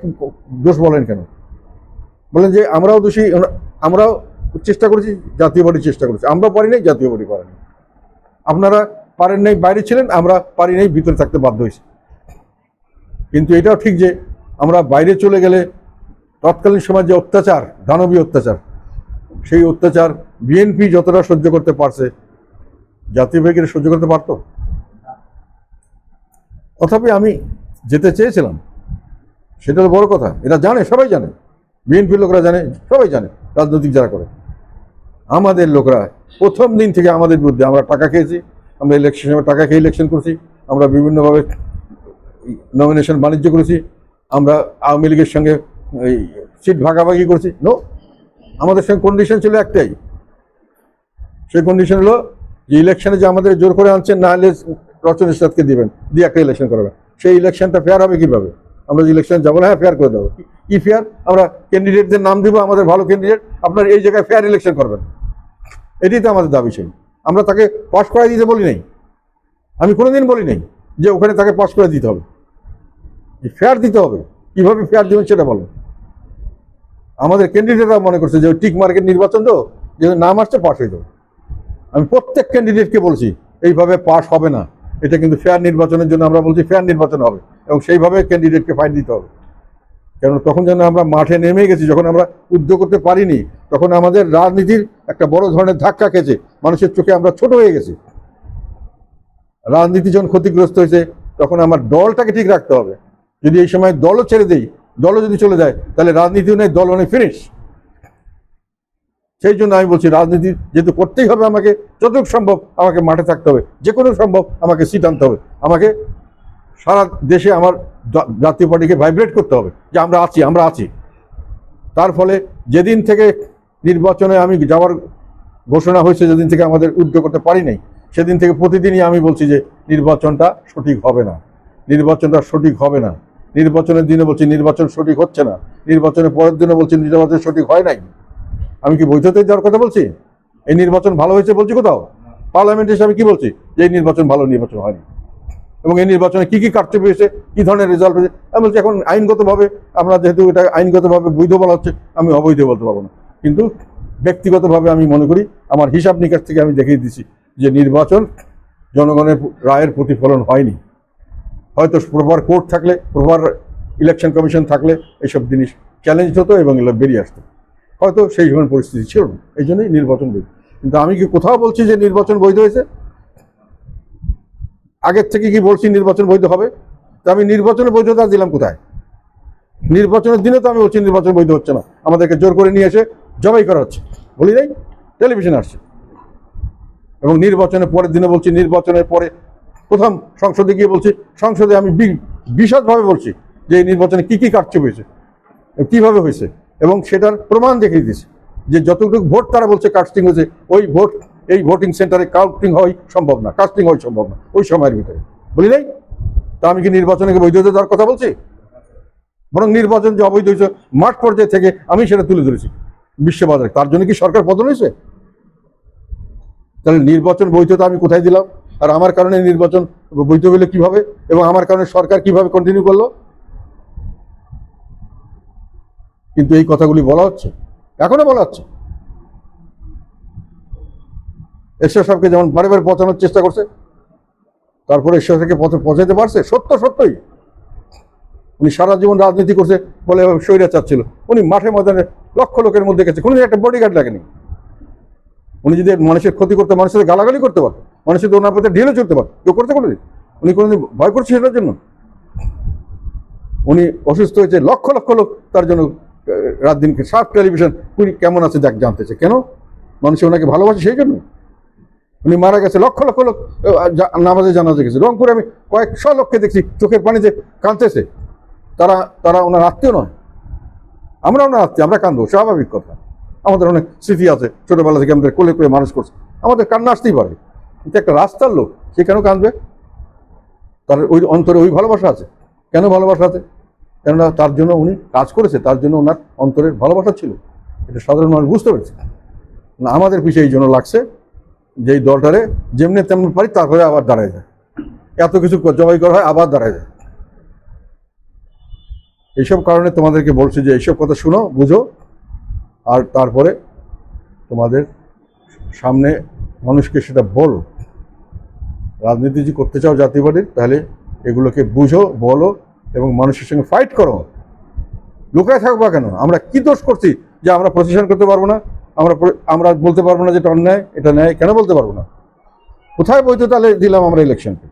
দোষ বলেন কেন? বলেন যে আমরাও দোষী, আমরাও চেষ্টা করেছি, জাতীয় পার্টি চেষ্টা করেছি, আমরা পারি নাই, জাতীয় পার্টি পারেনি। আপনারা পারেন নাই, বাইরে ছিলেন, আমরা পারি নাই, ভিতরে থাকতে বাধ্য হয়েছি। কিন্তু এটাও ঠিক যে আমরা বাইরে চলে গেলে তৎকালীন সময় যে অত্যাচার, দানবীয় অত্যাচার, সেই অত্যাচার বিএনপি যতটা সহ্য করতে পারছে, জাতীয় পার্টি সহ্য করতে পারত? তথাপি আমি যেতে চেয়েছিলাম, সেটা তো বড় কথা। এটা জানে, সবাই জানে, বিএনপির লোকরা জানে, সবাই জানে, রাজনৈতিক যারা করে। আমাদের লোকরা প্রথম দিন থেকে আমাদের বিরুদ্ধে, আমরা টাকা খেয়েছি, আমরা ইলেকশন টাকা খেয়ে ইলেকশন করছি, আমরা বিভিন্নভাবে নমিনেশন বাণিজ্য করেছি, আমরা আওয়ামী লীগের সঙ্গে এই সিট ভাগাভাগি করেছি। নো, আমাদের সঙ্গে কন্ডিশন ছিল একটাই, সেই কন্ডিশন হলো যে ইলেকশনে যে আমাদের জোর করে আনছেন, না হলে রচন ইসরাতকে দিবেন, দিয়ে একটা ইলেকশন করবেন। সেই ইলেকশনটা ফেয়ার হবে কিভাবে? আমরা যে ইলেকশন যাবো না, হ্যাঁ ফেয়ার করে দেবো। কি ফেয়ার? আমরা ক্যান্ডিডেটদের নাম দিব, আমাদের ভালো ক্যান্ডিডেট, আপনার এই জায়গায় ফেয়ার ইলেকশন করবেন। এটাই তো আমাদের দাবি ছিল। আমরা তাকে পাস করাই দিতে বলি নাই, আমি কোনোদিন বলি নাই যে ওখানে তাকে পাস করে দিতে হবে, ফেয়ার দিতে হবে। কিভাবে ফেয়ার দেবেন সেটা বলেন। আমাদের ক্যান্ডিডেটরা মনে করছে যে টিক মার্কেট নির্বাচন, তো যে নাম আসছে পাস হয়ে যাবে। আমি প্রত্যেক ক্যান্ডিডেটকে বলছি এইভাবে পাস হবে না, এটা কিন্তু ফেয়ার নির্বাচনের জন্য আমরা বলছি ফেয়ার নির্বাচন হবে, এবং সেইভাবে ক্যান্ডিডেটকে ফাইট দিতে হবে। কারণ তখন যেন আমরা মাঠে নেমে গেছি, যখন আমরা উদ্যোগ করতে পারিনি, তখন আমাদের রাজনীতির একটা বড় ধরনের ধাক্কা খেয়েছে, মানুষের চোখে আমরা ছোট হয়ে গেছি। রাজনীতি যখন ক্ষতিগ্রস্ত হয়েছে, তখন আমার দলটাকে ঠিক রাখতে হবে। যদি এই সময় দলও ছেড়ে দেই, দলও যদি চলে যায়, তাহলে রাজনীতিও নেই, দলও নেই, ফিনিশ। সেই জন্য আমি বলছি, রাজনীতি যেহেতু করতেই হবে, আমাকে যতটুকু সম্ভব আমাকে মাঠে থাকতে হবে, যে কোনো সম্ভব আমাকে সিট আনতে হবে, আমাকে সারা দেশে আমার জাতীয় পার্টিকে ভাইব্রেট করতে হবে যে আমরা আছি, আমরা আছি। তার ফলে যেদিন থেকে নির্বাচনে আমি যাওয়ার ঘোষণা হয়েছে, যেদিন থেকে আমাদের উদ্যোগ করতে পারি নাই, সেদিন থেকে প্রতিদিনই আমি বলছি যে নির্বাচনটা সঠিক হবে না, নির্বাচনটা সঠিক হবে না। নির্বাচনের দিনে বলছি নির্বাচন সঠিক হচ্ছে না, নির্বাচনের পরের দিনে বলছি নির্বাচন সঠিক হয় নাই। আমি কি বৈধতা দেওয়ার কথা বলছি? এই নির্বাচন ভালো হয়েছে বলছি কোথাও? পার্লামেন্ট হিসাবে কি বলছি? যে এই নির্বাচন ভালো নির্বাচন হয়নি, এবং এই নির্বাচনে কি কি কারচুপি হয়েছে, কি ধরনের রেজাল্ট হয়েছে। আমি বলছি এখন আইনগতভাবে, আমরা যেহেতু এটা আইনগতভাবে বৈধ বলা হচ্ছে, আমি অবৈধ বলতে পারবো না। কিন্তু ব্যক্তিগতভাবে আমি মনে করি, আমার হিসাব নিকাশ থেকে আমি দেখিয়ে দিচ্ছি যে নির্বাচন জনগণের রায়ের প্রতিফলন হয়নি। হয়তো প্রপার কোর্ট থাকলে, প্রপার ইলেকশন কমিশন থাকলে এইসব জিনিস চ্যালেঞ্জ হতো এবং এগুলো বেরিয়ে আসতো। হয়তো সেই ধরনের পরিস্থিতি ছিল না, এই জন্যই নির্বাচন বৈধ। কিন্তু আমি কি কোথাও বলছি যে নির্বাচন বৈধ হয়েছে? আগের থেকে কি বলছি নির্বাচন বৈধ হবে? তো আমি নির্বাচনের বৈধতা দিলাম কোথায়? নির্বাচনের দিনে তো আমি বলছি নির্বাচন বৈধ হচ্ছে না, আমাদেরকে জোর করে নিয়ে এসে জবাই করা হচ্ছে, বলি নাই? টেলিভিশন আসছে। এবং নির্বাচনের পরের দিনে বলছি, নির্বাচনের পরে প্রথম সংসদে গিয়ে বলছি, সংসদে আমি বিশদভাবে বলছি যে এই নির্বাচনে কি কি কারচুপি হয়েছে, কিভাবে হয়েছে, এবং সেটার প্রমাণ দেখিয়ে দিয়েছি যে যতটুকু ভোট তারা বলছে কাস্টিং হয়েছে, ওই ভোট এই ভোটিং সেন্টারে কাউন্টিং হয় সম্ভব না, কাস্টিং হয় সম্ভব না ওই সময়ের ভিতরে, বলি নাই? তা আমি কি নির্বাচনে বৈধতা দেওয়ার কথা বলছি? বরং নির্বাচন যে অবৈধ হয়েছে মাঠ পর্যায়ে থেকে আমি সেটা তুলে ধরেছি বিশ্ববাজারে। তার জন্য কি সরকার পতন হয়েছে? তাহলে নির্বাচন বৈধতা আমি কোথায় দিলাম? আর আমার কারণে নির্বাচন বৈধ হলে কিভাবে, এবং আমার কারণে সরকার কিভাবে কন্টিনিউ করলো? কিন্তু এই কথাগুলি বলা হচ্ছে, এখনো বলা হচ্ছে। এরশাদ সাহেবকে যেমন বারে বারে পচানোর চেষ্টা করছে, তারপরে এরশাদ সাহেবকে পচাইতে পারছে? সত্যই উনি সারা জীবন রাজনীতি করছে বলে স্বৈরাচার ছিল, উনি মাঠে ময়দানে লক্ষ লোকের মধ্যে গেছে, কোনো একটা বডিগার্ড লাগেনি। উনি যদি মানুষের ক্ষতি করতে, মানুষের গালাগালি করতে পারতো, মানুষের ওনার প্রতি ঢেলে চলতে পারতো, কেউ করতে কোনোদিন? উনি কোনোদিন ভয় করছে সেটার জন্য? উনি অসুস্থ হয়েছে, লক্ষ লক্ষ লোক তার জন্য রাত দিনকে সাত টেলিভিশন উনি কেমন আছে দেখ জানতেছে। কেন? মানুষ ওনাকে ভালোবাসে সেই জন্য। উনি মারা গেছে, লক্ষ লক্ষ লোক নামাজে জানাজে গেছে। রংপুরে আমি কয়েকশো লোককে দেখছি চোখের পানিতে কাঁদতেছে, তারা ওনার আত্মীয় নয়, আমরা ওনার আত্মীয়, আমরা কাঁদবো, স্বাভাবিক কথা। আমাদের অনেক স্মৃতি আছে, ছোটবেলা থেকে আমাদের কোলে করে মানুষ করছে, আমাদের কান্না আসতেই পারে। কিন্তু একটা রাস্তার লোক, সে কেন কাঁদবে? তার ওই অন্তরে ওই ভালোবাসা আছে। কেন ভালোবাসা আছে? কেননা তার জন্য উনি কাজ করেছে, তার জন্য ওনার অন্তরের ভালোবাসা ছিল, এটা সাধারণ মানুষ বুঝতে পেরেছে। আমাদের পিছিয়ে এই জন্য লাগছে যে এই দলটারে যেমনি তেমনি পারি তারপরে আবার দাঁড়ায় যায়, এত কিছু জবাই করা হয় আবার দাঁড়ায় যায়। এইসব কারণে তোমাদেরকে বলছি যে এইসব কথা শুনো, বুঝো, আর তারপরে তোমাদের সামনে মানুষকে সেটা বলো। রাজনীতি যদি করতে চাও জাতীয় পার্টির, তাহলে এগুলোকে বুঝো, বলো এবং মানুষের সঙ্গে ফাইট করো। লুকায় থাকবা কেন? আমরা কি দোষ করছি যে আমরা প্রশাসন করতে পারবো না? আমরা বলতে পারবো না যে এটা অন্যায়, এটা ন্যায়? কেন বলতে পারবো না? কোথায় বৈধ তাহলে দিলাম আমরা ইলেকশনকে?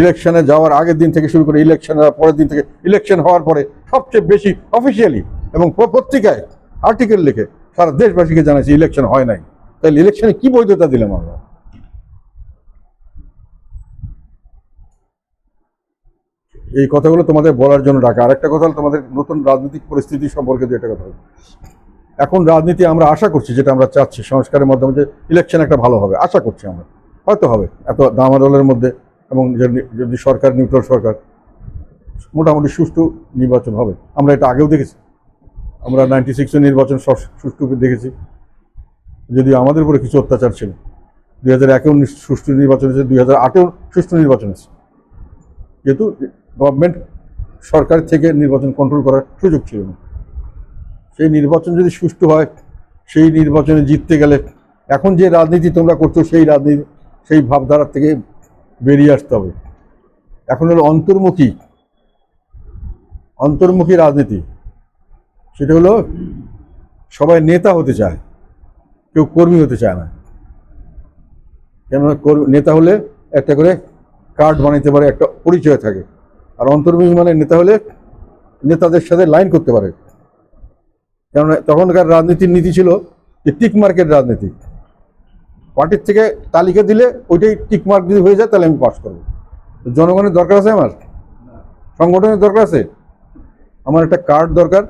ইলেকশনে যাওয়ার আগের দিন থেকে শুরু করে ইলেকশনের পরের দিন থেকে ইলেকশন হওয়ার পরে সবচেয়ে বেশি অফিসিয়ালি এবং পত্রিকায় আর্টিকেল লিখে সারা দেশবাসীকে জানাচ্ছি ইলেকশন হয় নাই। তাহলে ইলেকশনে কি বৈধতা দিলাম আমরা? এই কথাগুলো তোমাদের বলার জন্য ডাকা। আরেকটা কথা হলো তোমাদের নতুন রাজনৈতিক পরিস্থিতি সম্পর্কে যেটা কথা হলো, এখন রাজনীতি আমরা আশা করছি, যেটা আমরা চাচ্ছি সংস্কারের মাধ্যমে, যে ইলেকশন একটা ভালো হবে, আশা করছি আমরা, হয়তো হবে এত দামাদলের মধ্যে, এবং যদি সরকার নিউট্রাল সরকার, মোটামুটি সুষ্ঠু নির্বাচন হবে। আমরা এটা আগেও দেখেছি, আমরা 96 নির্বাচন সুষ্ঠু দেখেছি, যদিও আমাদের উপরে কিছু অত্যাচার ছিল। 2001-এও সুষ্ঠু নির্বাচন হয়েছে, 2008-এও সুষ্ঠু নির্বাচন হয়েছে, যেহেতু গভর্নমেন্ট সরকার থেকে নির্বাচন কন্ট্রোল করার সুযোগ ছিল না। সেই নির্বাচন যদি সুষ্ঠু হয়, সেই নির্বাচনে জিততে গেলে এখন যে রাজনীতি তোমরা করছো সেই রাজনীতি, সেই ভাবধারা থেকে বেরিয়ে আসতে হবে। এখন হলো অন্তর্মুখী রাজনীতি। সেটা হলো সবাই নেতা হতে চায়, কেউ কর্মী হতে চায় না। কেননা নেতা হলে একটা করে কার্ড বানাইতে পারে, একটা পরিচয় থাকে। আর অন্তর্মুখী মানে নেতা হলে নেতাদের সাথে লাইন করতে পারে। কেননা তখনকার রাজনীতির নীতি ছিল যে টিক মার্কের রাজনীতি। পার্টির থেকে তালিকা দিলে ওইটাই টিক মার্ক যদি হয়ে যায় তাহলে আমি পাস করবো। জনগণের দরকার আছে, আমার সংগঠনের দরকার আছে, আমার একটা কার্ড দরকার,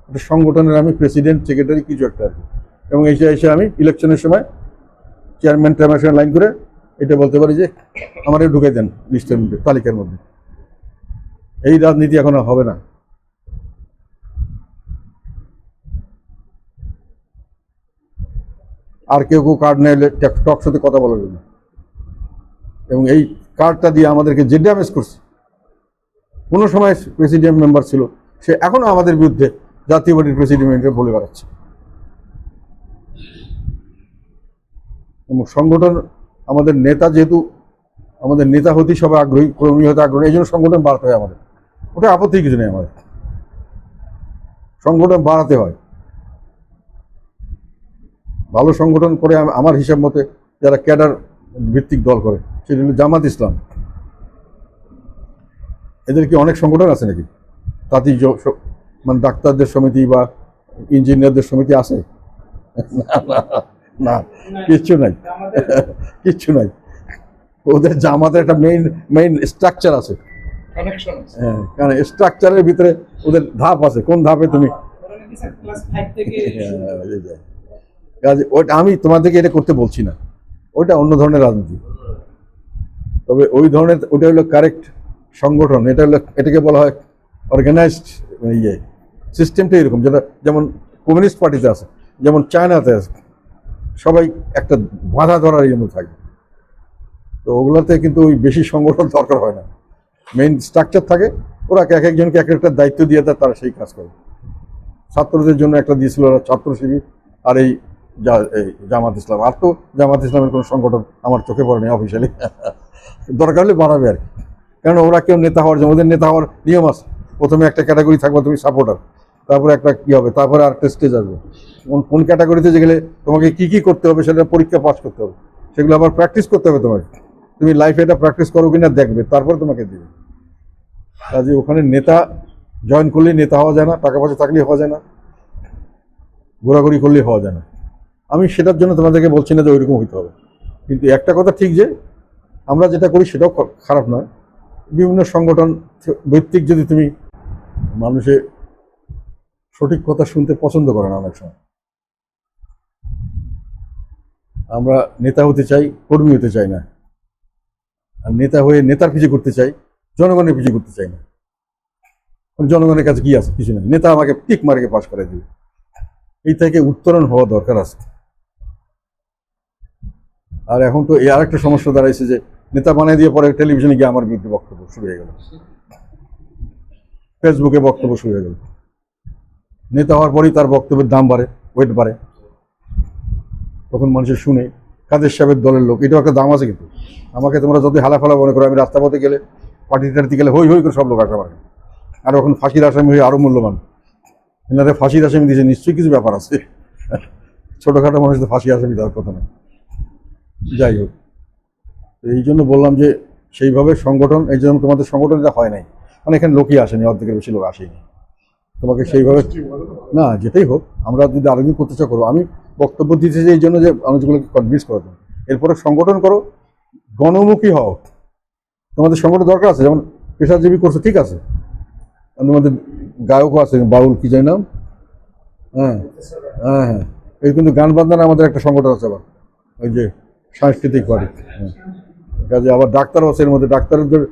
একটা সংগঠনের আমি প্রেসিডেন্ট, সেক্রেটারি কিছু একটা আর কি। এবং এসে আমি ইলেকশনের সময় চেয়ারম্যান টেয়ারম্যানের সঙ্গে লাইন করে এটা বলতে পারি যে আমার ঢুকে দেন লিস্টের মধ্যে, তালিকার মধ্যে। এই রাজনীতি এখন হবে না। আর কেউ কার্ড নিয়ে টক সাথে কথা বলার জন্য, এবং এই কার্ডটা দিয়ে আমাদেরকে যে ড্যামেজ করছে, কোনো সময় প্রেসিডেন্ট মেম্বার ছিল, সে এখনো আমাদের বিরুদ্ধে জাতীয় পার্টির প্রেসিডেন্ট বলে বেড়াচ্ছে। এবং সংগঠন, আমাদের নেতা, যেহেতু আমাদের নেতা হতেই সবাই আগ্রহী, কর্মী হতে আগ্রহী, এই জন্য সংগঠন বাড়াতে হয় আমাদের। ওটা আপত্তি কিছু নেই, আমাদের সংগঠন বাড়াতে হয়। ভালো সংগঠন করে আমার হিসাব মতে যারা ক্যাডার ভিত্তিক দল করে, সেটা হলো জামাত ইসলাম। এদের কি অনেক সংগঠন আছে নাকি? তাঁতি মানে ডাক্তারদের সমিতি বা ইঞ্জিনিয়ারদের সমিতি আছে? না, কিচ্ছু নাই, কিচ্ছু নাই। ওদের জামাতের একটা মেইন স্ট্রাকচার আছে। হ্যাঁ, কারণ স্ট্রাকচারের ভিতরে ওদের ধাপ আছে। কোন ধাপে তুমি, ওইটা আমি তোমাদেরকে এটা করতে বলছি না, ওইটা অন্য ধরনের রাজনীতি। তবে ওই ধরনের, ওটা হলো কারেক্ট সংগঠন। এটা হলো, এটাকে বলা হয় অর্গানাইজড সিস্টেমটা এরকম, যেটা যেমন কমিউনিস্ট পার্টিতে আছে, যেমন চায়নাতে আছে, সবাই একটা বাধা ধরার জন্য থাকে। তো ওগুলোতে কিন্তু ওই বেশি সংগঠন দরকার হয় না, মেইন স্ট্রাকচার থাকে। ওরা এক একজনকে এক একটা দায়িত্ব দিয়ে দেয়, তারা সেই কাজ করে। ছাত্রদের জন্য একটা দিয়েছিল ওরা, ছাত্র শিবির, আর এই জামাত ইসলাম। আর তো জামাত ইসলামের কোনো সংগঠন আমার চোখে পড়েনি অফিসিয়ালি। দরকার হলে বাড়াবে আর কি, কারণ ওরা কেউ নেতা হওয়ার জন্য, ওদের নেতা হওয়ার নিয়ম আছে। প্রথমে একটা ক্যাটাগরি থাকবে, তুমি সাপোর্টার, তারপরে একটা কী হবে, তারপরে আরেকটা স্টেজ আসবে। কোন ক্যাটাগরিতে গেলে তোমাকে কী কী করতে হবে, সেটা পরীক্ষা পাস করতে হবে, সেগুলো আবার প্র্যাকটিস করতে হবে তোমাকে। তুমি লাইফে এটা প্র্যাকটিস করো কিনা দেখবে, তারপরে তোমাকে দেবে। কাজে ওখানে নেতা জয়েন করলেই নেতা হওয়া যায় না, টাকা পয়সা থাকলেই হওয়া যায় না, ঘোরাঘুরি করলেই হওয়া যায় না। আমি সেটার জন্য তোমাদেরকে বলছি না যে ওইরকম হইতে হবে, কিন্তু একটা কথা ঠিক যে আমরা যেটা করি সেটাও খারাপ নয়। বিভিন্ন সংগঠন ভিত্তিক যদি তুমি, মানুষে সঠিক কথা শুনতে পছন্দ করে না অনেক সময়। আমরা নেতা হতে চাই, কর্মী হতে চাই না। আর নেতা হয়ে নেতার পিছিয়ে করতে চাই, জনগণের পিছিয়ে করতে চাই না। জনগণের কাছে কি আছে? কিছু নেই। নেতা আমাকে টিক মার্কে পাস করে দিবে, এই থেকে উত্তরণ হওয়া দরকার আছে। আর এখন তো এই আরেকটা সমস্যা দাঁড়াইছে যে নেতা বানিয়ে দিয়ে পরে টেলিভিশনে গিয়ে আমার বিরুদ্ধে বক্তব্য শুরু হয়ে গেল, ফেসবুকে বক্তব্য শুরু হয়ে গেল। নেতা হওয়ার পরেই তার বক্তব্যের দাম বাড়ে, ওয়েট বাড়ে, তখন মানুষের শুনে কাদের সাহেবের দলের লোক, এটাও একটা দাম আছে। কিন্তু আমাকে তোমরা যদি হালাফালা মনে করো, আমি রাস্তা পথে গেলে, পার্টি টার্টি গেলে হই হই করে সব লোক আসে, আর এখন ফাঁসির আসামি হয়ে আরো মূল্যবান। এনারে ফাঁসির আসামি দিয়েছে, নিশ্চয়ই কিছু ব্যাপার আছে। ছোটখাটো মানুষদের ফাঁসি আসামি দেওয়ার কথা না। যাই হোক, এই জন্য বললাম যে সেইভাবে সংগঠন, এই জন্য তোমাদের সংগঠনটা হয় নাই, মানে এখানে লোকই আসেনি, অর্ধেকের বেশি লোক আসেনি। তোমাকে সেইভাবে না, যেটাই হোক, আমরা যদি আরেকদিন করতে চাও করবো। আমি বক্তব্য দিতে চাই এই জন্য যে মানুষগুলোকে কনভিন্স করার জন্য। এরপরে সংগঠন করো, গণমুখী হও। তোমাদের সংগঠন দরকার আছে, যেমন পেশাজীবী করছে, ঠিক আছে, তোমাদের গায়কও আছে, বাউল কি জানি নাম, হ্যাঁ হ্যাঁ হ্যাঁ, এই কিন্তু গান বাজনার আমাদের একটা সংগঠন আছে আবার, ওই যে সাংস্কৃতিক বাড়ি। হ্যাঁ, কাজে আবার ডাক্তারও আছে এর মধ্যে। ডাক্তারদের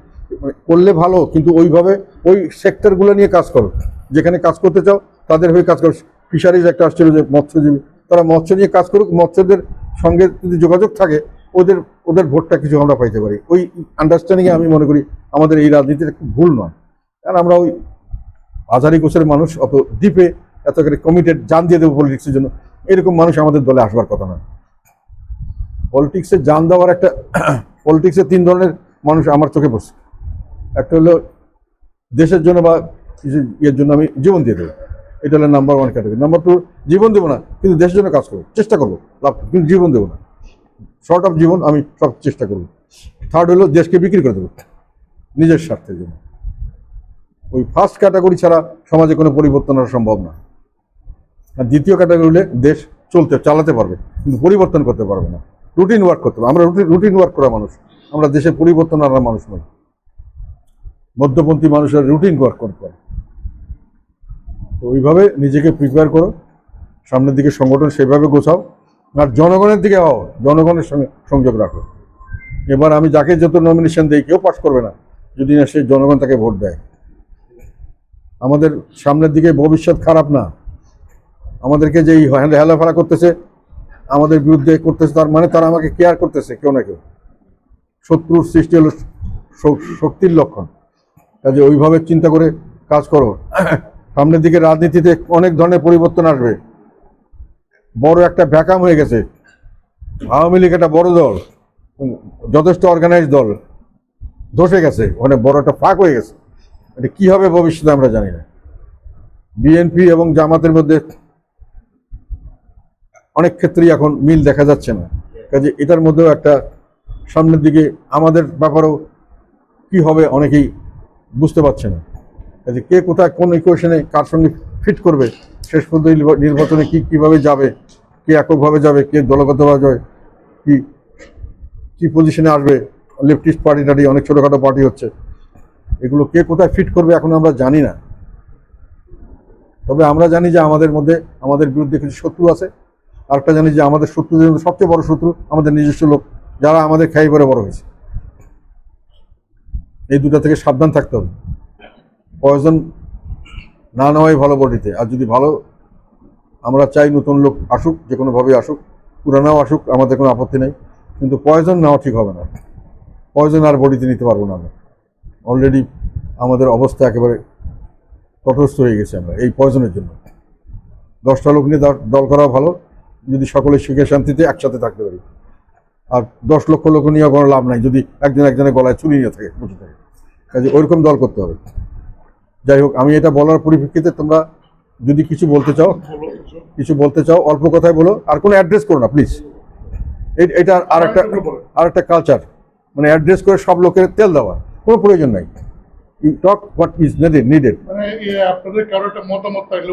মানে করলে ভালো, কিন্তু ওইভাবে ওই সেক্টরগুলো নিয়ে কাজ করো, যেখানে কাজ করতে চাও তাদের হয়ে কাজ করো। ফিশারিজ একটা আসছিল যে মৎস্যজীবী, তারা মৎস্য নিয়ে কাজ করুক, মৎস্যদের সঙ্গে যদি যোগাযোগ থাকে ওদের ওদের ভোটটা কিছু আমরা পাইতে পারি। ওই আন্ডারস্ট্যান্ডিংয়ে আমি মনে করি আমাদের এই রাজনীতিটা খুব ভুল নয়। কারণ আমরা ওই হাজারি কোষের মানুষ, অত ডিপে এত করে কমিটেড, জান দিয়ে দেবো পলিটিক্সের জন্য, এরকম মানুষ আমাদের দলে আসবার কথা নয়। পলিটিক্সে জান দেওয়ার একটা পলিটিক্সে 3 ধরনের মানুষ আমার চোখে পড়ছে। একটা হলো দেশের জন্য বা ইয়ের জন্য আমি জীবন দিয়ে দেবো, এটা হলো নাম্বার 1 ক্যাটাগরি। নাম্বার 2, জীবন দেবো না কিন্তু দেশের জন্য কাজ করবো, চেষ্টা করবো লাভ, কিন্তু জীবন দেবো না, শর্ট অফ জীবন আমি সব চেষ্টা করবো। 3rd হলো দেশকে বিক্রি করে দেবো নিজের স্বার্থের জন্য। ওই ফার্স্ট ক্যাটাগরি ছাড়া সমাজে কোনো পরিবর্তন হওয়া সম্ভব না। আর দ্বিতীয় ক্যাটাগরি হলে দেশ চালাতে পারবে কিন্তু পরিবর্তন করতে পারবে না, রুটিন ওয়ার্ক করতে হবে। আমরা রুটিন ওয়ার্ক করা মানুষ, আমরা দেশের পরিবর্তন আনার মানুষ নই। মধ্যপন্থী মানুষের রুটিন ওয়ার্ক করতে পারে। তো ওইভাবে নিজেকে প্রিপেয়ার করো, সামনের দিকে সংগঠন সেভাবে গোছাও, আর জনগণের দিকে হও, জনগণের সঙ্গে সংযোগ রাখো। এবার আমি যাকে যত নমিনেশন দিই কেউ পাস করবে না যদি না সে জনগণ তাকে ভোট দেয়। আমাদের সামনের দিকে ভবিষ্যৎ খারাপ না। আমাদেরকে যে হেলাফেলা করতেছে, আমাদের বিরুদ্ধে করতেছে, তার মানে তারা আমাকে কেয়ার করতেছে কেউ না কেউ। শত্রুর সৃষ্টি হলো শক্তির লক্ষণ। কাজে ওইভাবে চিন্তা করে কাজ করো। সামনের দিকে রাজনীতিতে অনেক ধরনের পরিবর্তন আসবে। বড় একটা ভ্যাকাম হয়ে গেছে, আওয়ামী লীগ একটা বড় দল, যথেষ্ট অর্গানাইজ দল, ধসে গেছে, ওখানে বড় একটা ফাঁক হয়ে গেছে। এটা কি হবে ভবিষ্যতে আমরা জানি না। বিএনপি এবং জামাতের মধ্যে অনেক ক্ষেত্রেই এখন মিল দেখা যাচ্ছে না। কাজে এটার মধ্যেও একটা সামনের দিকে আমাদের ব্যাপারেও কি হবে অনেকেই বুঝতে পারছে না। কাজে কে কোথায় কোন ইকুয়েশনে কার সঙ্গে ফিট করবে, শেষ পর্যন্ত নির্বাচনে কিভাবে যাবে, কে এককভাবে যাবে, কে দলগতভাবে যাবে, কি পজিশনে আসবে। লেফটিস্ট পার্টি টাটি অনেক ছোটোখাটো পার্টি হচ্ছে, এগুলো কে কোথায় ফিট করবে এখন আমরা জানি না। তবে আমরা জানি যে আমাদের মধ্যে আমাদের বিরুদ্ধে কিছু শত্রু আছে। আরেকটা জানি যে আমাদের শত্রুদের মধ্যে সবচেয়ে বড় শত্রু আমাদের নিজস্ব লোক, যারা আমাদের খাই পরে বড় হয়েছে। এই দুটা থেকে সাবধান থাকতে হবে। পয়জন না নেওয়াই ভালো বডিতে। আর যদি ভালো, আমরা চাই নতুন লোক আসুক, যে কোনোভাবে আসুক, পুরানাও আসুক, আমাদের কোনো আপত্তি নেই, কিন্তু পয়জন নেওয়া ঠিক হবে না। পয়জন আর বডিতে নিতে পারবো না আমরা। অলরেডি আমাদের অবস্থা একেবারে তটস্থ হয়ে গেছে আমরা এই পয়জনের জন্য। 10টা লোক নিয়ে দল করা ভালো, যদি সকলে সুখে শান্তিতে একসাথে থাকতে পারি। আর 10 লক্ষ লোক নিয়ে কোনো লাভ নাই যদি একজনের গলায় চুরি নিয়ে থাকে, বসে থাকে। কাজে ওইরকম দল করতে হবে। যাই হোক, আমি এটা বলার পরিপ্রেক্ষিতে তোমরা যদি কিছু বলতে চাও অল্প কথায় বলো, আর কোনো অ্যাড্রেস করো না প্লিজ। এটা আরেকটা কালচার, মানে অ্যাড্রেস করে সব লোকের তেল দেওয়া কোনো প্রয়োজন নাই। You talk what is needed. মানে আপনাদের কারো একটা মতামত থাকলে